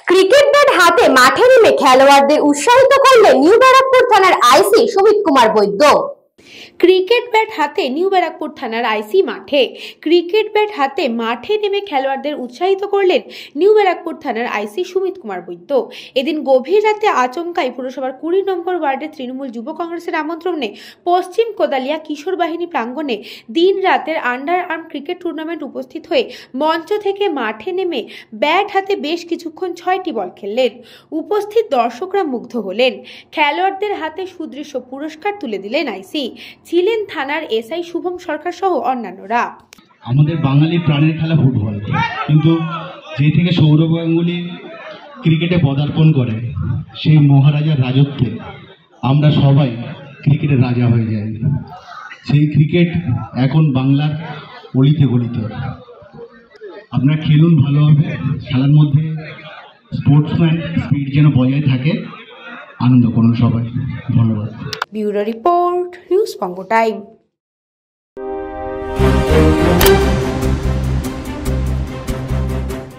Cricket bat হাতে মাঠে নেমে খেলোয়াড়দের উৎসাহিত করলেন নিউ ব্যারাকপুর থানার আইসি সুমিত কুমার বৈদ্য। ক্রিকেট ব্যাট হাতে নিউ ব্যারাকপুর থানার আইসি মাঠে ক্রিকেট ব্যাট হাতে মাঠে নেমে খেলোয়াড়দের উৎসাহিত করলেন নিউ ব্যারাকপুর থানার আইসি সুমিত কুমার বৈদ্য। এদিন গভীর রাতে আচমকাই পুরসভার 20 নম্বর ওয়ার্ডের তৃণমূল যুব কংগ্রেসের আমন্ত্রণে পশ্চিম কোদালিয়া কিশোর বাহিনী প্রাঙ্গণে দিন রাতের আন্ডার আর্ম ক্রিকেট টুর্নামেন্ট উপস্থিত হয়ে মঞ্চ থেকে মাঠে নেমে ব্যাট হাতে বেশ কিছুক্ষণ 6টি বল খেললেন। উপস্থিত দর্শকরা মুগ্ধ হলেন। খেলোয়াড়দের হাতে সুদৃশ্য পুরস্কার তুলে দিলেন আইসি। ছিলেন থানার এসআই শুভম সরকার সহ অন্যান্যরা। আমাদের বাঙালি প্রাণের খেলা ফুটবল, কিন্তু যে থেকে সৌরভ গাঙ্গুলি ক্রিকেটে পদার্পণ করে সেই মহারাজার রাজত্বে আমরা সবাই ক্রিকেটের রাজা হয়ে যাই। সেই ক্রিকেট এখন বাংলার অলিতে গলিতে। আপনারা খেলুন ভালোভাবে, খেলার মধ্যে স্পোর্টসম্যান স্পিরিট যেন বজায় থাকে, আনন্দ করুন সবাই। ধন্যবাদ। ব্যুরো রিপোর্ট, নিউজ বঙ্গ টাইম।